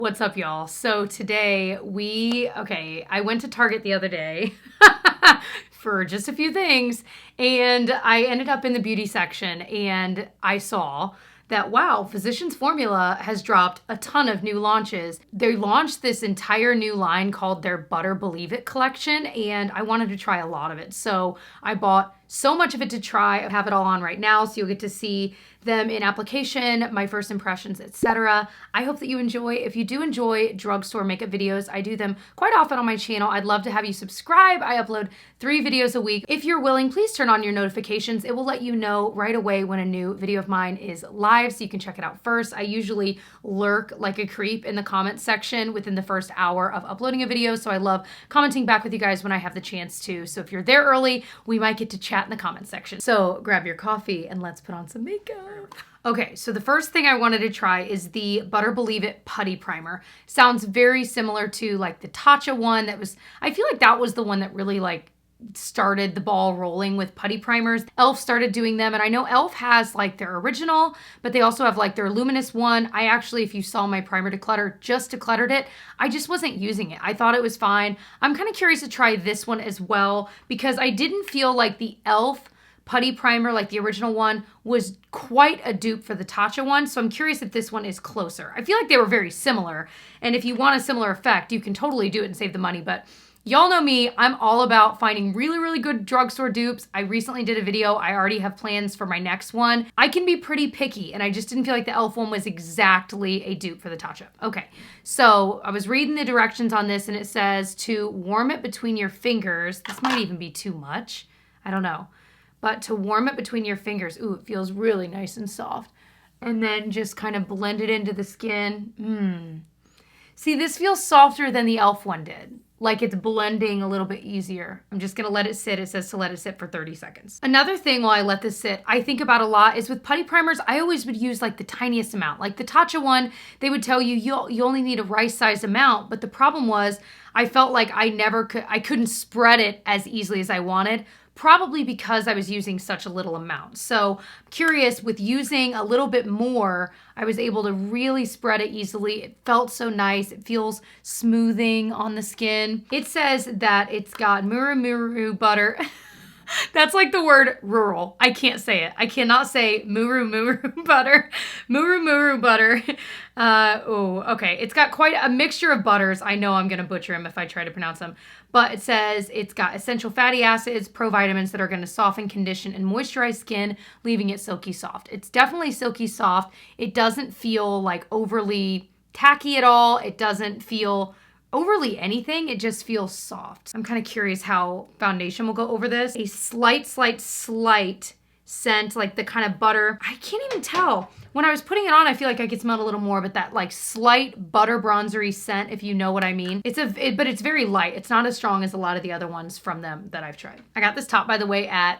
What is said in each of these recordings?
What's up, y'all? So today I went to Target the other day for just a few things, and I ended up in the beauty section and I saw that, wow, Physicians Formula has dropped a ton of new launches. They launched this entire new line called their Butter Believe It collection, and I wanted to try a lot of it. So I bought so much of it to try. I have it all on right now, so you'll get to see them in application, my first impressions, etc. I hope that you enjoy. If you do enjoy drugstore makeup videos, I do them quite often on my channel. I'd love to have you subscribe. I upload 3 videos a week. If you're willing, please turn on your notifications. It will let you know right away when a new video of mine is live, so you can check it out first. I usually lurk like a creep in the comments section within the first hour of uploading a video, so I love commenting back with you guys when I have the chance to. So if you're there early, we might get to chat in the comments section. So grab your coffee and let's put on some makeup. Okay, so the first thing I wanted to try is the Butter Believe It Putty Primer. Sounds very similar to like the Tatcha one I feel like that was the one that really started the ball rolling with putty primers. e.l.f. started doing them, and I know e.l.f. has like their original, but they also have like their luminous one. I actually, if you saw my primer declutter, just decluttered it. I just wasn't using it. I thought it was fine. I'm kind of curious to try this one as well because I didn't feel like the e.l.f. putty primer, like the original one, was quite a dupe for the Tatcha one. So I'm curious if this one is closer. I feel like they were very similar. And if you want a similar effect, you can totally do it and save the money. But y'all know me, I'm all about finding really, really good drugstore dupes. I recently did a video. I already have plans for my next one. I can be pretty picky, and I just didn't feel like the e.l.f. one was exactly a dupe for the Tatcha. Okay, so I was reading the directions on this, and it says to warm it between your fingers. This might even be too much. I don't know. But to warm it between your fingers, ooh, it feels really nice and soft. And then just kind of blend it into the skin. See, this feels softer than the e.l.f. one did. Like it's blending a little bit easier. I'm just gonna let it sit. It says to let it sit for 30 seconds. Another thing while I let this sit, I think about a lot is with putty primers, I always would use like the tiniest amount. Like the Tatcha one, they would tell you, you only need a rice-sized amount. But the problem was I felt like I couldn't spread it as easily as I wanted. Probably because I was using such a little amount. So I'm curious, with using a little bit more, I was able to really spread it easily. It felt so nice. It feels smoothing on the skin. It says that it's got muru butter. That's like the word rural. I can't say it. I cannot say muru butter. Muru butter. Okay. It's got quite a mixture of butters. I know I'm going to butcher them if I try to pronounce them. But it says it's got essential fatty acids, provitamins that are going to soften, condition, and moisturize skin, leaving it silky soft. It's definitely silky soft. It doesn't feel like overly tacky at all. It doesn't feel overly anything. It just feels soft. I'm kind of curious how foundation will go over this. A slight scent, like the kind of butter. I can't even tell. When I was putting it on, I feel like I could smell it a little more, but that like slight butter bronzery scent, if you know what I mean. But it's very light. It's not as strong as a lot of the other ones from them that I've tried. I got this top, by the way, at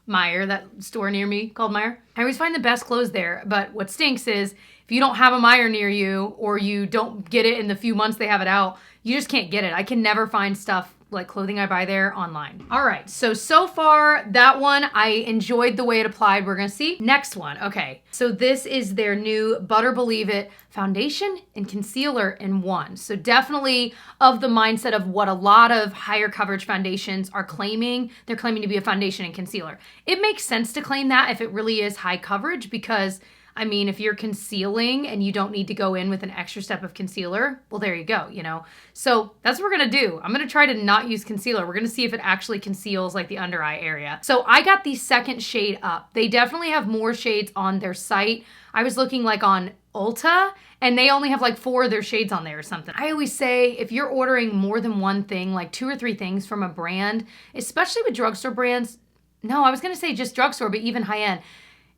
Meijer, that store near me called Meijer. I always find the best clothes there, but what stinks is if you don't have a Meijer near you or you don't get it in the few months they have it out, you just can't get it. I can never find stuff like clothing I buy there online. All right, so far that one, I enjoyed the way it applied. We're gonna see. Next one, okay. So this is their new Butter Believe It foundation and concealer in one. So definitely of the mindset of what a lot of higher coverage foundations are claiming. They're claiming to be a foundation and concealer. It makes sense to claim that if it really is high coverage because I mean, if you're concealing and you don't need to go in with an extra step of concealer, well, there you go, you know? So that's what we're gonna do. I'm gonna try to not use concealer. We're gonna see if it actually conceals like the under eye area. So I got the second shade up. They definitely have more shades on their site. I was looking like on Ulta and they only have like 4 of their shades on there or something. I always say if you're ordering more than one thing, like 2 or 3 things from a brand, especially with drugstore brands, no, I was gonna say just drugstore, but even high end,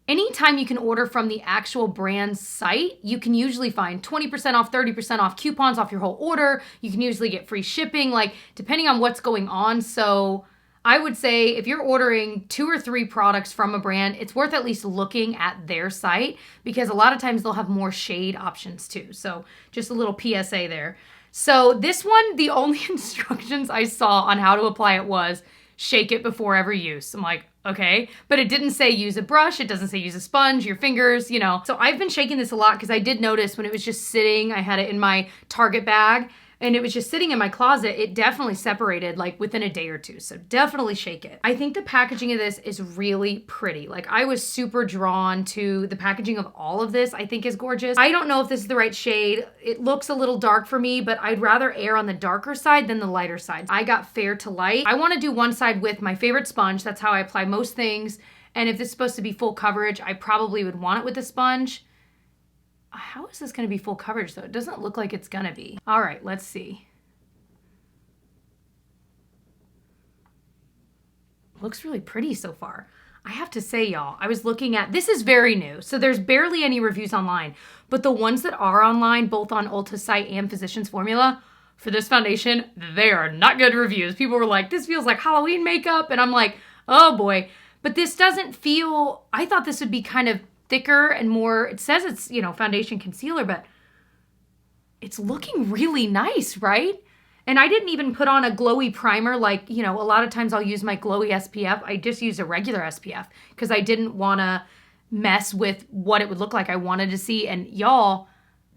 anytime you can order from the actual brand site, you can usually find 20% off, 30% off, coupons off your whole order. You can usually get free shipping, like depending on what's going on. So I would say if you're ordering 2 or 3 products from a brand, it's worth at least looking at their site because a lot of times they'll have more shade options too. So just a little PSA there. So this one, the only instructions I saw on how to apply it was shake it before every use. I'm like, okay? But it didn't say use a brush. It doesn't say use a sponge, your fingers, you know. So I've been shaking this a lot because I did notice when it was just sitting, I had it in my Target bag, and it was just sitting in my closet, it definitely separated like within a day or two. So definitely shake it. I think the packaging of this is really pretty. Like I was super drawn to the packaging of all of this. I think is gorgeous. I don't know if this is the right shade. It looks a little dark for me, but I'd rather err on the darker side than the lighter side. I got fair to light. I want to do one side with my favorite sponge. That's how I apply most things. And if this is supposed to be full coverage, I probably would want it with a sponge. How is this going to be full coverage though? It doesn't look like it's going to be. All right, let's see. Looks really pretty so far. I have to say, y'all, I was looking at, this is very new, so there's barely any reviews online, but the ones that are online, both on Ulta's site and Physicians Formula, for this foundation, they are not good reviews. People were like, this feels like Halloween makeup, and I'm like, oh boy. But this doesn't feel, I thought this would be kind of thicker and more, it says it's, you know, foundation concealer, but it's looking really nice, right? And I didn't even put on a glowy primer like, you know, a lot of times I'll use my glowy SPF. I just use a regular SPF because I didn't want to mess with what it would look like. I wanted to see, and y'all,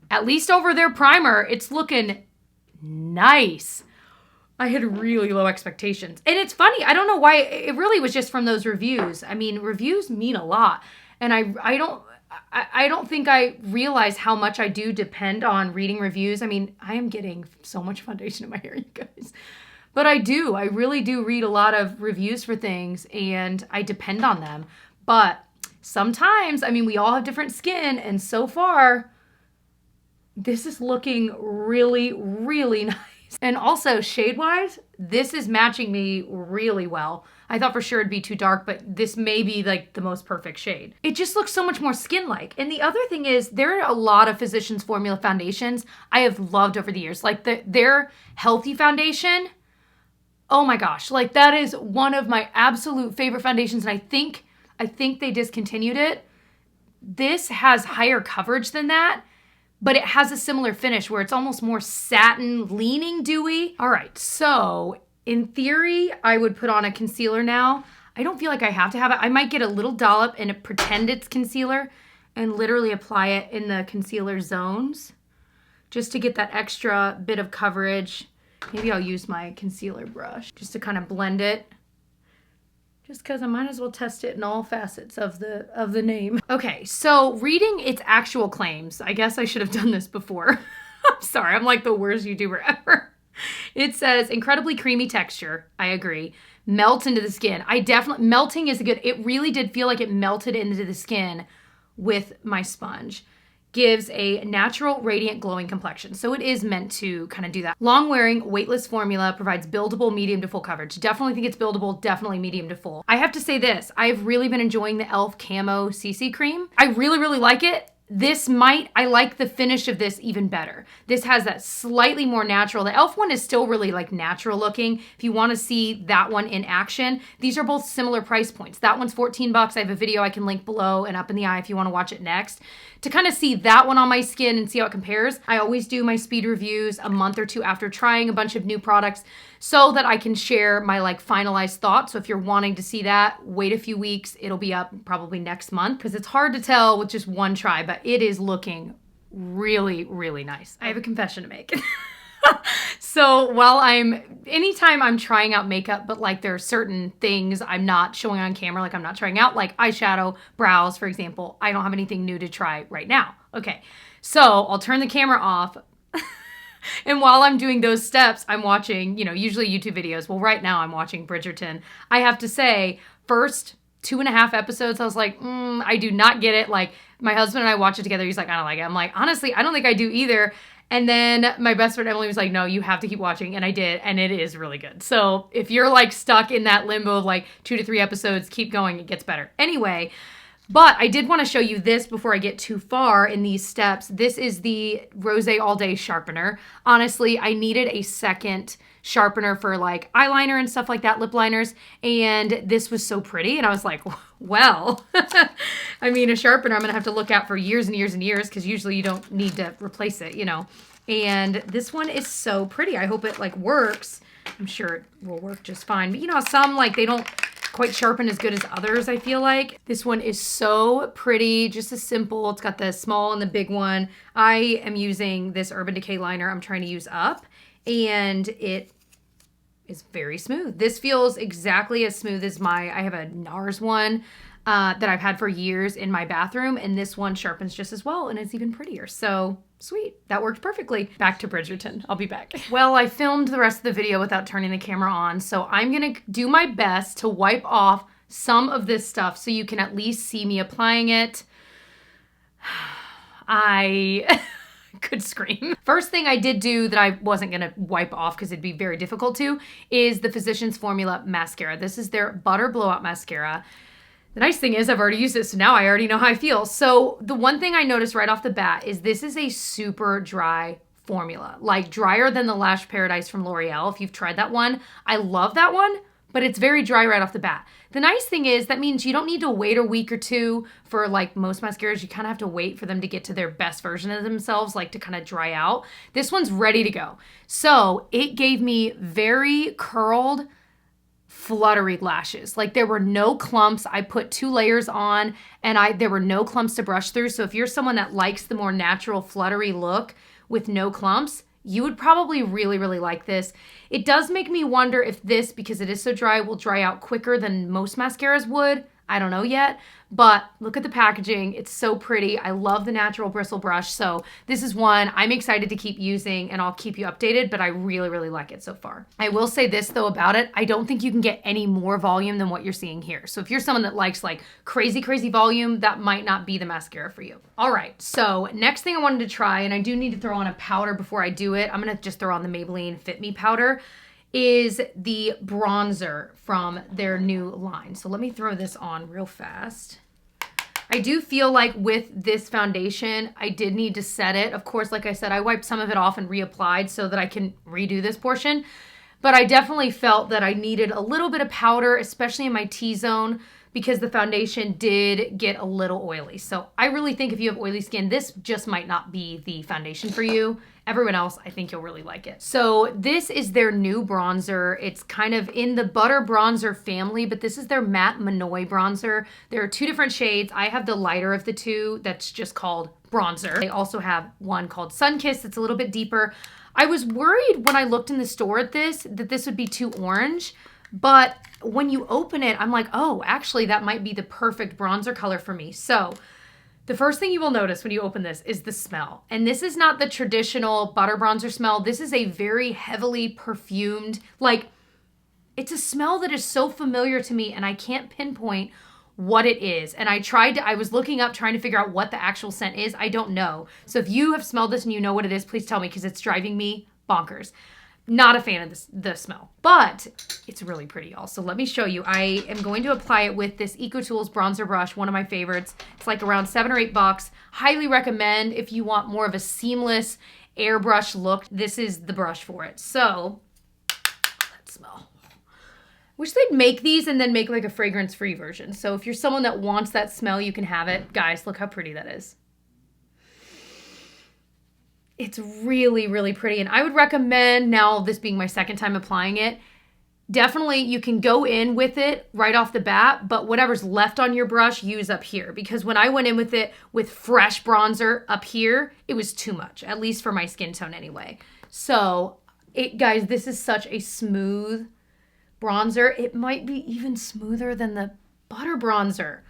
at least over their primer, it's looking nice. I had really low expectations. And it's funny, I don't know why, it really was just from those reviews. I mean, reviews mean a lot. And I don't think I realize how much I do depend on reading reviews. I mean, I am getting so much foundation in my hair, you guys. But I really do read a lot of reviews for things and I depend on them. But sometimes, I mean, we all have different skin, and so far, this is looking really, really nice. And also, shade-wise, this is matching me really well. I thought for sure it'd be too dark, but this may be like the most perfect shade. It just looks so much more skin-like. And the other thing is, there are a lot of Physicians Formula foundations I have loved over the years. Like their Healthy Foundation, oh my gosh, like that is one of my absolute favorite foundations. And I think they discontinued it. This has higher coverage than that, but it has a similar finish where it's almost more satin, leaning dewy. All right, so in theory, I would put on a concealer now. I don't feel like I have to have it. I might get a little dollop and pretend it's concealer and literally apply it in the concealer zones just to get that extra bit of coverage. Maybe I'll use my concealer brush just to kind of blend it. Just because I might as well test it in all facets of the name. Okay, so reading its actual claims, I guess I should have done this before. I'm sorry, I'm like the worst YouTuber ever. It says incredibly creamy texture. I agree. Melts into the skin. Melting is good. It really did feel like it melted into the skin with my sponge. Gives a natural, radiant, glowing complexion. So it is meant to kind of do that. Long-wearing, weightless formula provides buildable medium to full coverage. Definitely think it's buildable, definitely medium to full. I have to say this, I've really been enjoying the e.l.f. Camo CC Cream. I really, really like it. I like the finish of this even better. This has that slightly more natural. The e.l.f. one is still really like natural looking. If you want to see that one in action, these are both similar price points. That one's $14. I have a video I can link below and up in the eye if you want to watch it next. To kind of see that one on my skin and see how it compares, I always do my speed reviews a month or two after trying a bunch of new products so that I can share my like finalized thoughts. So if you're wanting to see that, wait a few weeks. It'll be up probably next month because it's hard to tell with just one try, but it is looking really, really nice. I have a confession to make. So anytime I'm trying out makeup, but like there are certain things I'm not showing on camera, like I'm not trying out like eyeshadow, brows, for example, I don't have anything new to try right now. Okay, so I'll turn the camera off. And while I'm doing those steps, I'm watching, usually YouTube videos. Well, right now I'm watching Bridgerton. I have to say, first 2.5 episodes, I was like, I do not get it. Like my husband and I watch it together. He's like, I don't like it. I'm like, honestly, I don't think I do either. And then my best friend Emily was like, no, you have to keep watching. And I did. And it is really good. So if you're like stuck in that limbo of like 2 to 3 episodes, keep going. It gets better. Anyway, but I did want to show you this before I get too far in these steps. This is the Rose All Day Sharpener. Honestly, I needed a second sharpener for like eyeliner and stuff like that, lip liners. And this was so pretty. And I was like, well, I mean, a sharpener I'm going to have to look at for years and years and years because usually you don't need to replace it, And this one is so pretty. I hope it like works. I'm sure it will work just fine. But some like they don't quite sharp and as good as others, I feel like. This one is so pretty, just as simple. It's got the small and the big one. I am using this Urban Decay liner I'm trying to use up, and it is very smooth. This feels exactly as smooth as I have a NARS one that I've had for years in my bathroom, and this one sharpens just as well, and it's even prettier. So sweet, that worked perfectly. Back to Bridgerton, I'll be back. Well, I filmed the rest of the video without turning the camera on, so I'm gonna do my best to wipe off some of this stuff so you can at least see me applying it. I could scream. First thing I did do that I wasn't gonna wipe off because it'd be very difficult to is the Physicians Formula mascara. This is their Butter Blowout Mascara. The nice thing is I've already used it, so now I already know how I feel. So the one thing I noticed right off the bat is this is a super dry formula, like drier than the Lash Paradise from L'Oreal. If you've tried that one, I love that one, but it's very dry right off the bat. The nice thing is that means you don't need to wait a week or two for, like most mascaras, you kind of have to wait for them to get to their best version of themselves, like to kind of dry out. This one's ready to go. So it gave me very curled, fluttery lashes. Like there were no clumps. I put 2 layers on and there were no clumps to brush through. So if you're someone that likes the more natural fluttery look with no clumps, you would probably really, really like this. It does make me wonder if this, because it is so dry, will dry out quicker than most mascaras would. I don't know yet, but look at the packaging. It's so pretty. I love the natural bristle brush. So this is one I'm excited to keep using, and I'll keep you updated, but I really, really like it so far. I will say this though about it. I don't think you can get any more volume than what you're seeing here. So if you're someone that likes like crazy, crazy volume, that might not be the mascara for you. All right, so next thing I wanted to try, and I do need to throw on a powder before I do it. I'm gonna just throw on the Maybelline Fit Me powder, is the bronzer from their new line. So let me throw this on real fast. I do feel like with this foundation, I did need to set it. Of course, like I said, I wiped some of it off and reapplied so that I can redo this portion. But I definitely felt that I needed a little bit of powder, especially in my T-zone, because the foundation did get a little oily. So I really think if you have oily skin, this just might not be the foundation for you. Everyone else, I think you'll really like it. So this is their new bronzer. It's kind of in the butter bronzer family, but this is their matte Monoi bronzer. There are 2 different shades. I have the lighter of the 2 that's just called bronzer. They also have one called Sunkissed that's a little bit deeper. I was worried when I looked in the store at this that this would be too orange, but when you open it, I'm like, oh, actually that might be the perfect bronzer color for me. So the first thing you will notice when you open this is the smell. And this is not the traditional butter bronzer smell. This is a very heavily perfumed, like it's a smell that is so familiar to me and I can't pinpoint what it is. And I was looking up trying to figure out what the actual scent is. I don't know. So if you have smelled this and you know what it is, please tell me because it's driving me bonkers. Not a fan of the smell, but it's really pretty, y'all. So let me show you. I am going to apply it with this Ecotools bronzer brush, one of my favorites. It's like around $7 or $8. Highly recommend if you want more of a seamless airbrush look. This is the brush for it. So, that smell. Wish they'd make these and then make like a fragrance-free version. So if you're someone that wants that smell, you can have it. Guys, look how pretty that is. It's really, really pretty. And I would recommend, now this being my second time applying it, definitely you can go in with it right off the bat, but whatever's left on your brush, use up here. Because when I went in with it with fresh bronzer up here, it was too much, at least for my skin tone anyway. So, guys, this is such a smooth bronzer. It might be even smoother than the butter bronzer.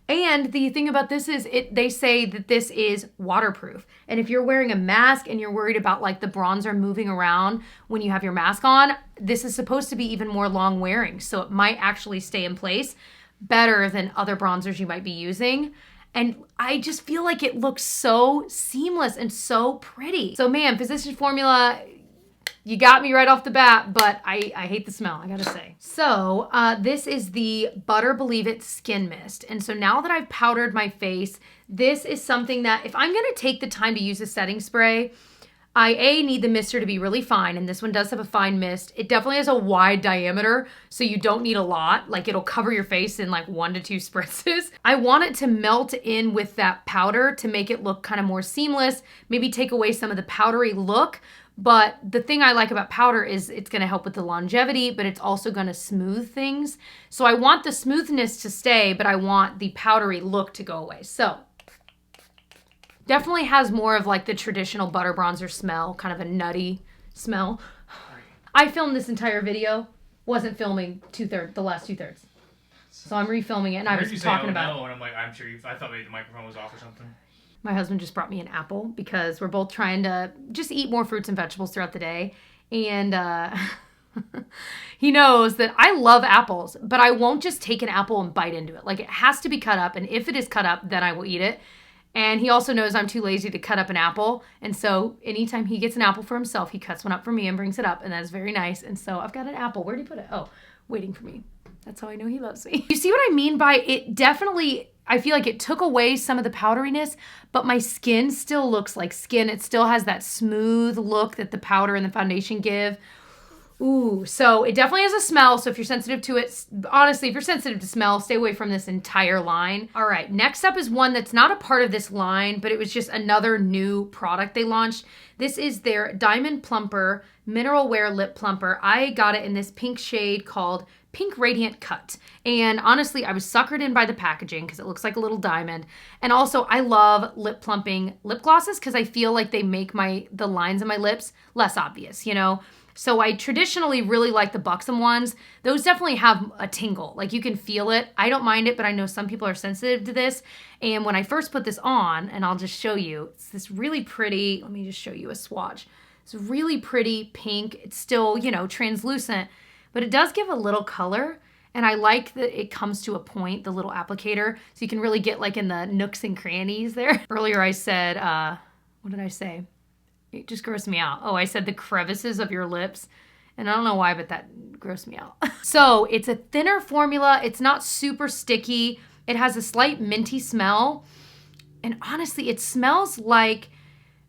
And the thing about this is they say that this is waterproof. And if you're wearing a mask and you're worried about like the bronzer moving around when you have your mask on, this is supposed to be even more long wearing. So it might actually stay in place better than other bronzers you might be using. And I just feel like it looks so seamless and so pretty. So man, Physicians Formula, you got me right off the bat, but I hate the smell, I gotta say. So this is the Butter Believe It Skin Mist. And so now that I've powdered my face, this is something that if I'm gonna take the time to use a setting spray, I need the mister to be really fine, and this one does have a fine mist. It definitely has a wide diameter, so you don't need a lot. Like it'll cover your face in like 1 to 2 spritzes. I want it to melt in with that powder to make it look kind of more seamless, maybe take away some of the powdery look, But the thing I like about powder is it's going to help with the longevity, but it's also going to smooth things. So I want the smoothness to stay, but I want the powdery look to go away. So definitely has more of like the traditional butter bronzer smell, kind of a nutty smell. I filmed this entire video, wasn't filming the last 2/3. So I'm refilming it, and I was talking about it. And I'm like, I'm sure I thought maybe the microphone was off or something. My husband just brought me an apple because we're both trying to just eat more fruits and vegetables throughout the day. And he knows that I love apples, but I won't just take an apple and bite into it. Like, it has to be cut up, and if it is cut up, then I will eat it. And he also knows I'm too lazy to cut up an apple. And so anytime he gets an apple for himself, he cuts one up for me and brings it up. And that is very nice. And so I've got an apple. Where did he put it? Oh, waiting for me. That's how I know he loves me. You see what I mean by it? Definitely, I feel like it took away some of the powderiness, but my skin still looks like skin. It still has that smooth look that the powder and the foundation give. Ooh, so it definitely has a smell. So if you're sensitive to it, honestly, if you're sensitive to smell, stay away from this entire line. All right, next up is one that's not a part of this line, but it was just another new product they launched. This is their Diamond Plumper Mineral Wear Lip Plumper. I got it in this pink shade called Pink Radiant Cut. And honestly, I was suckered in by the packaging because it looks like a little diamond. And also, I love lip plumping lip glosses because I feel like they make the lines of my lips less obvious, you know? So I traditionally really like the Buxom ones. Those definitely have a tingle. Like, you can feel it. I don't mind it, but I know some people are sensitive to this. And when I first put this on, and I'll just show you, it's this really pretty, let me just show you a swatch. It's really pretty pink. It's still, you know, translucent, but it does give a little color. And I like that it comes to a point, the little applicator, so you can really get like in the nooks and crannies there. Earlier I said, what did I say? It just grossed me out. Oh, I said the crevices of your lips. And I don't know why, but that grossed me out. So it's a thinner formula. It's not super sticky. It has a slight minty smell. And honestly, it smells like,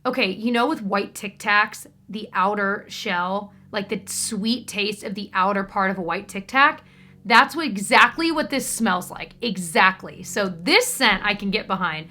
okay, you know, with white Tic Tacs, the outer shell, like the sweet taste of the outer part of a white Tic Tac, that's exactly what this smells like. Exactly. So this scent I can get behind.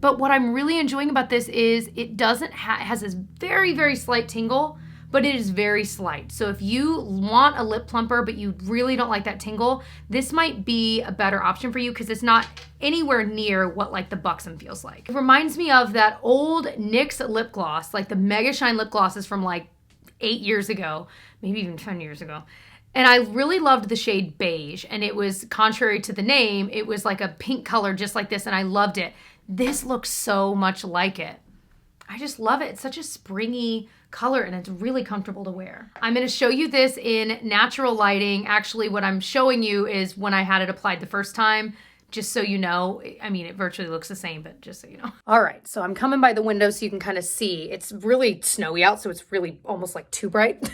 But what I'm really enjoying about this is it doesn't it has this very, very slight tingle, but it is very slight. So if you want a lip plumper, but you really don't like that tingle, this might be a better option for you because it's not anywhere near what like the Buxom feels like. It reminds me of that old NYX lip gloss, like the Mega Shine lip glosses from like 8 years ago, maybe even 10 years ago. And I really loved the shade beige, and it was, contrary to the name, it was like a pink color just like this, and I loved it. This looks so much like it. I just love it. It's such a springy color, and it's really comfortable to wear. I'm going to show you this in natural lighting. Actually, what I'm showing you is when I had it applied the first time, just so you know. I mean, it virtually looks the same, but just so you know. All right, so I'm coming by the window so you can kind of see. It's really snowy out, so it's really almost like too bright.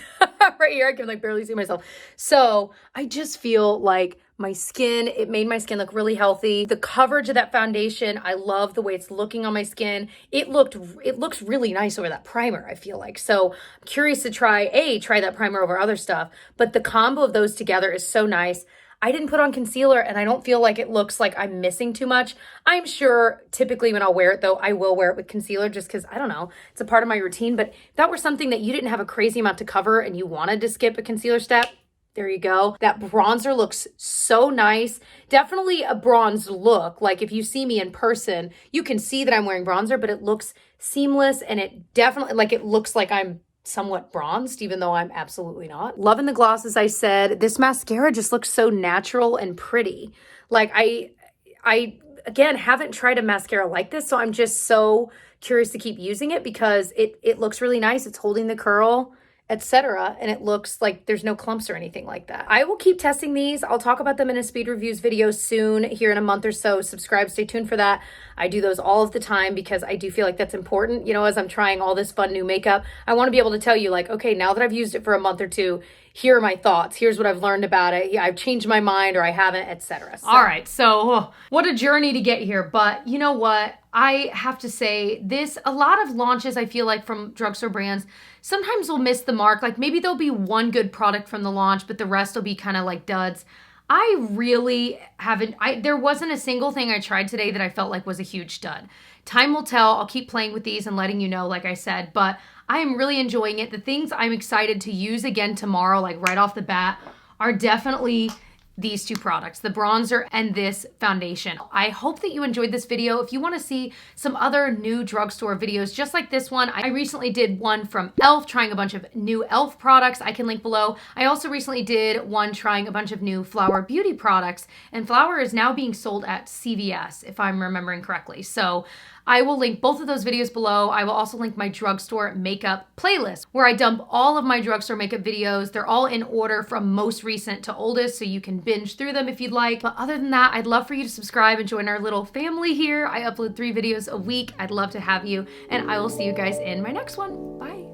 Right here, I can like barely see myself. So I just feel like my skin, it made my skin look really healthy. The coverage of that foundation, I love the way it's looking on my skin. It looks really nice over that primer, I feel like. So I'm curious to try that primer over other stuff, but the combo of those together is so nice. I didn't put on concealer, and I don't feel like it looks like I'm missing too much. I'm sure typically when I'll wear it, though, I will wear it with concealer just because, I don't know, it's a part of my routine. But if that were something that you didn't have a crazy amount to cover and you wanted to skip a concealer step, there you go. That bronzer looks so nice. Definitely a bronzed look. Like if you see me in person, you can see that I'm wearing bronzer, but it looks seamless, and it definitely, like, it looks like I'm somewhat bronzed, even though I'm absolutely not. Loving the gloss, as I said. This mascara just looks so natural and pretty. Like I again haven't tried a mascara like this, so I'm just so curious to keep using it because it looks really nice. It's holding the curl, etc. And it looks like there's no clumps or anything like that. I will keep testing these. I'll talk about them in a speed reviews video soon, here in a month or so. Subscribe, stay tuned for that. I do those all of the time because I do feel like that's important. You know, as I'm trying all this fun new makeup, I want to be able to tell you, like, okay, now that I've used it for a month or two, here are my thoughts. Here's what I've learned about it. Yeah, I've changed my mind or I haven't, etc. So. All right, so what a journey to get here. But you know what? I have to say this, a lot of launches I feel like from drugstore brands sometimes will miss the mark. Like maybe there'll be one good product from the launch, but the rest will be kind of like duds. I really haven't, there wasn't a single thing I tried today that I felt like was a huge stud. Time will tell. I'll keep playing with these and letting you know, like I said, but I am really enjoying it. The things I'm excited to use again tomorrow, like right off the bat, are definitely these two products, the bronzer and this foundation. I hope that you enjoyed this video. If you want to see some other new drugstore videos just like this one, I recently did one from e.l.f. trying a bunch of new e.l.f. products. I can link below. I also recently did one trying a bunch of new Flower beauty products, and Flower is now being sold at CVS, if I'm remembering correctly. So I will link both of those videos below. I will also link my drugstore makeup playlist where I dump all of my drugstore makeup videos. They're all in order from most recent to oldest, so you can binge through them if you'd like. But other than that, I'd love for you to subscribe and join our little family here. I upload 3 videos a week. I'd love to have you, and I will see you guys in my next one. Bye.